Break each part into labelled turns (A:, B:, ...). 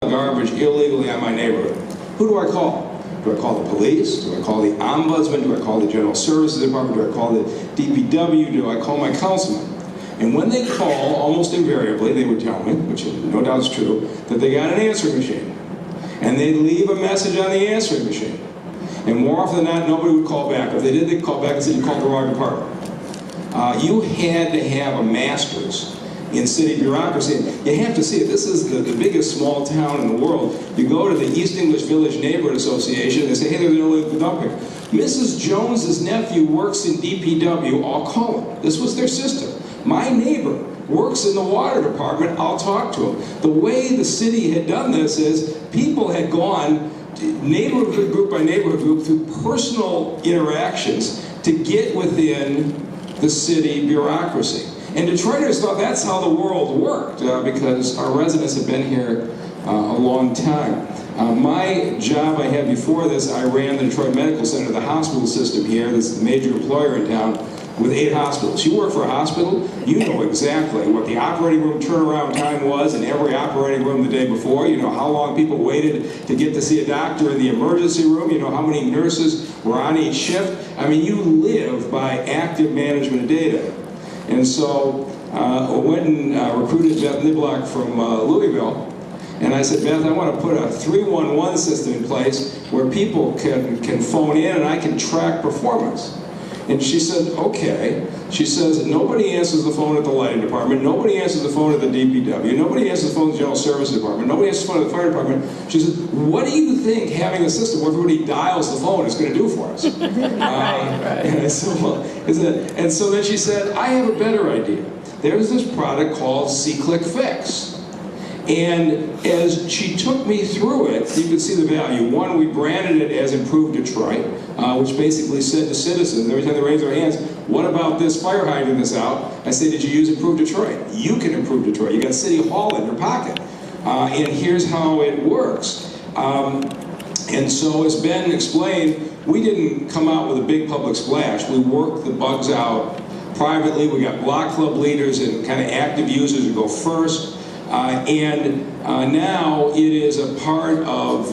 A: garbage illegally on my neighborhood. Who do I call? Do I call the police? Do I call the ombudsman? Do I call the general services department? Do I call the DPW? Do I call my councilman? And when they call, almost invariably, they would tell me, which no doubt is true, that they got an answering machine. And they'd leave a message on the answering machine. And more often than not, nobody would call back. If they did, they'd call back and say, you called the wrong department. You had to have a master's in city bureaucracy. You have to see it. This is the biggest small town in the world. You go to the East English Village Neighborhood Association and they say, hey, there's an illegal dumping. Mrs. Jones's nephew works in DPW, I'll call him. This was their system. My neighbor works in the water department, I'll talk to him. The way the city had done this is people had gone neighborhood group by neighborhood group through personal interactions to get within the city bureaucracy. And Detroiters thought that's how the world worked because our residents have been here a long time. My job I had before this, I ran the Detroit Medical Center, the hospital system here. This is the major employer in town with 8 hospitals. You work for a hospital, you know exactly what the operating room turnaround time was in every operating room the day before. You know how long people waited to get to see a doctor in the emergency room. You know how many nurses were on each shift. I mean, you live by active management of data. And so I went and recruited Beth Niblock from Louisville. And I said, Beth, I want to put a 311 system in place where people can phone in and I can track performance. And she said, okay. She says, nobody answers the phone at the lighting department, nobody answers the phone at the DPW, nobody answers the phone at the general services department, nobody answers the phone at the fire department. She says, what do you think having a system where everybody dials the phone is going to do for us? And I said, well, and so then she said, I have a better idea. There's this product called SeeClickFix. And as she took me through it, you could see the value. One, we branded it as Improve Detroit, which basically said to citizens, every time they raise their hands, what about this fire hydrant that's out? I say, did you use Improve Detroit? You can improve Detroit. You got City Hall in your pocket. And here's how it works. And so as Ben explained, we didn't come out with a big public splash. We worked the bugs out privately. We got block club leaders and kind of active users who go first. Now it is a part of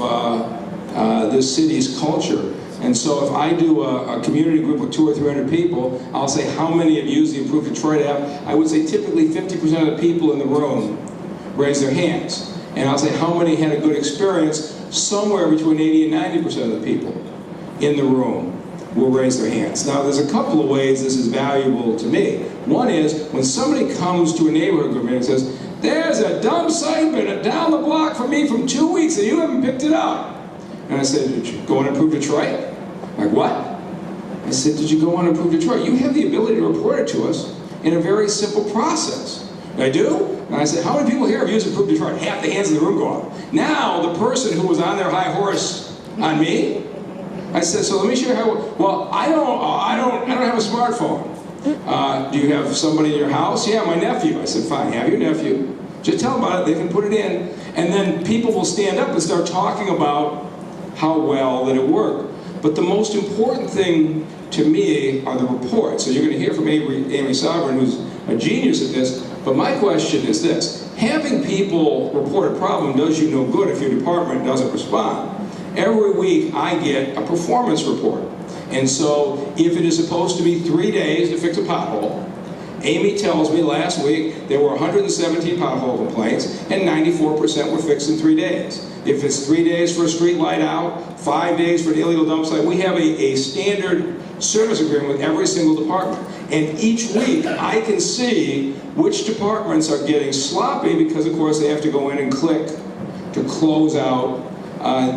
A: the city's culture. And so if I do a community group with 200 or 300 people, I'll say how many have used the Improve Detroit app. I would say typically 50% of the people in the room raise their hands. And I'll say how many had a good experience. Somewhere between 80 and 90% of the people in the room will raise their hands. Now there's a couple of ways this is valuable to me. One is when somebody comes to a neighborhood group and says, there's a dump site been down the block from me from 2 weeks and you haven't picked it up. And I said, did you go on Improve Detroit? Like, what? I said, did you go on Improve Detroit? You have the ability to report it to us in a very simple process. And I do? And I said, how many people here have used Improve Detroit? Half the hands in the room go up. Now, the person who was on their high horse on me, I said, so let me show you how, well, I don't have a smartphone. Do you have somebody in your house? Yeah, my nephew. I said, fine, have your nephew. Just tell them about it, they can put it in, and then people will stand up and start talking about how well that it worked. But the most important thing to me are the reports. So you're going to hear from Amy Sovereign, who's a genius at this, but my question is this. Having people report a problem does you no good if your department doesn't respond. Every week I get a performance report. And so if it is supposed to be 3 days to fix a pothole, Amy tells me last week there were 117 pothole complaints and 94% were fixed in 3 days. If it's 3 days for a street light out, 5 days for an illegal dump site, we have a standard service agreement with every single department. And each week I can see which departments are getting sloppy because of course they have to go in and click to close out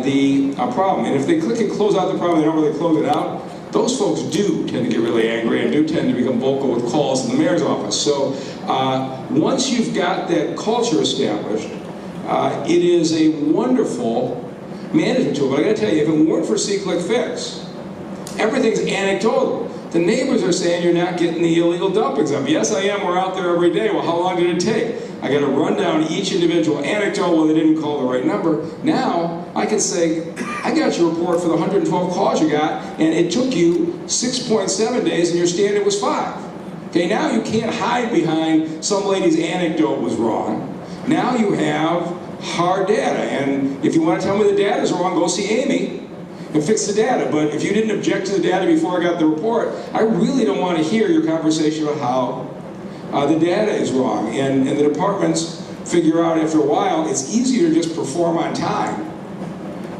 A: the problem. And if they click and close out the problem, they don't really close it out, those folks do tend to get really angry and do tend to become vocal with calls in the mayor's office. So once you've got that culture established, it is a wonderful management tool. But I gotta tell you, if it weren't for SeeClickFix, everything's anecdotal. The neighbors are saying you're not getting the illegal dumpings up. Yes, I am. We're out there every day. Well, how long did it take? I got to run down each individual anecdote when they didn't call the right number. Now, I can say, I got your report for the 112 calls you got, and it took you 6.7 days, and your standard was 5. Okay, now you can't hide behind some lady's anecdote was wrong. Now you have hard data. And if you want to tell me the data is wrong, go see Amy and fix the data. But if you didn't object to the data before I got the report, I really don't want to hear your conversation about how the data is wrong. And the departments figure out after a while it's easier to just perform on time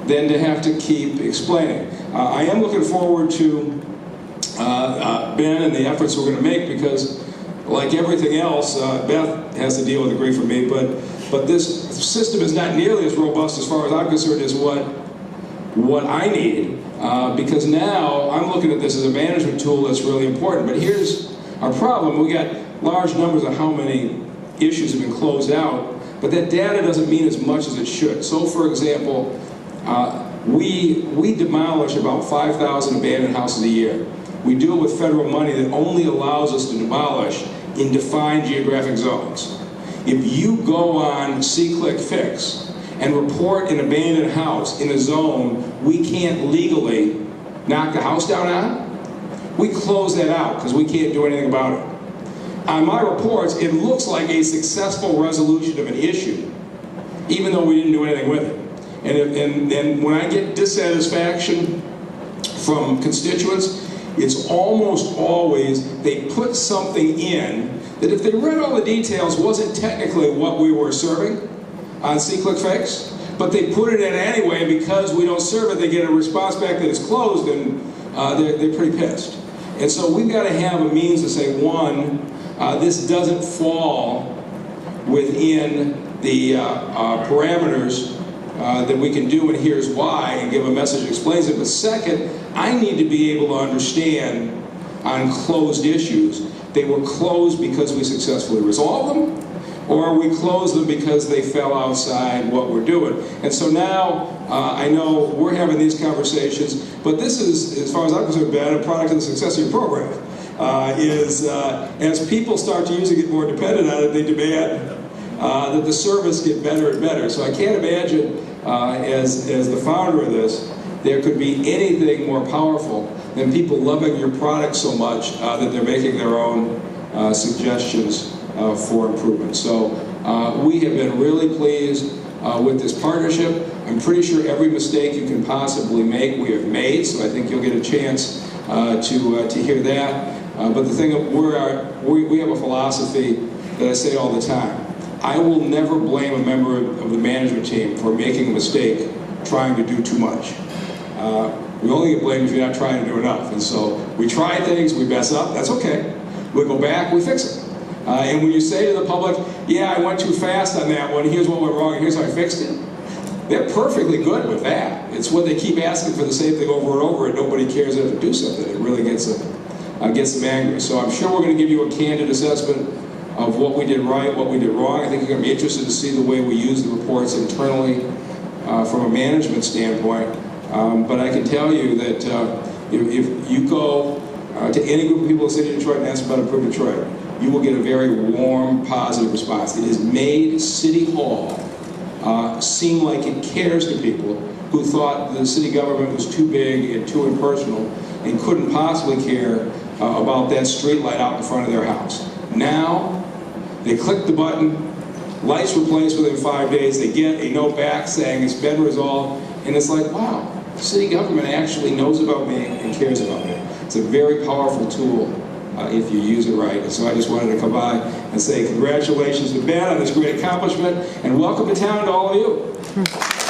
A: than to have to keep explaining. I am looking forward to Ben and the efforts we're going to make, because like everything else, Beth has to deal with the grief from me, but this system is not nearly as robust as far as I'm concerned as what I need, because now I'm looking at this as a management tool that's really important. But here's our problem. We got large numbers of how many issues have been closed out, but that data doesn't mean as much as it should. So for example, we demolish about 5,000 abandoned houses a year. We do it with federal money that only allows us to demolish in defined geographic zones. If you go on SeeClickFix and report an abandoned house in a zone we can't legally knock the house down on, we close that out because we can't do anything about it. On my reports, it looks like a successful resolution of an issue, even though we didn't do anything with it. And when I get dissatisfaction from constituents, it's almost always they put something in that, if they read all the details, wasn't technically what we were serving on SeeClickFix, but they put it in anyway because we don't serve it. They get a response back that it's closed, and they're pretty pissed. And so we've got to have a means to say, one, this doesn't fall within the parameters that we can do, and here's why, and give a message that explains it. But second, I need to be able to understand on closed issues, they were closed because we successfully resolved them, or we closed them because they fell outside what we're doing. And so now, I know we're having these conversations, but this is, as far as I'm concerned, Ben, a product of the success of your program. As people start to use it, get more dependent on it, they demand that the service get better and better. So I can't imagine, as the founder of this, there could be anything more powerful than people loving your product so much that they're making their own suggestions for improvement. So we have been really pleased with this partnership. I'm pretty sure every mistake you can possibly make, we have made, so I think you'll get a chance to hear that. But the thing, we have a philosophy that I say all the time. I will never blame a member of the management team for making a mistake trying to do too much. We only get blamed if you're not trying to do enough. And so we try things, we mess up, that's okay. We go back, we fix it. And when you say to the public, yeah, I went too fast on that one, here's what went wrong, and here's how I fixed it, they're perfectly good with that. It's when they keep asking for the same thing over and over and nobody cares enough to do something. It really gets them angry. So I'm sure we're going to give you a candid assessment of what we did right, what we did wrong. I think you're going to be interested to see the way we use the reports internally from a management standpoint. But I can tell you that if you go to any group of people in the city of Detroit and ask about Improve Detroit, you will get a very warm, positive response. It has made City Hall seem like it cares to people who thought the city government was too big and too impersonal and couldn't possibly care about that street light out in front of their house. Now, they click the button, lights replaced within 5 days, they get a note back saying it's been resolved, and it's like, wow, city government actually knows about me and cares about me. It's a very powerful tool if you use it right. And so I just wanted to come by and say congratulations to Ben on this great accomplishment, and welcome to town to all of you.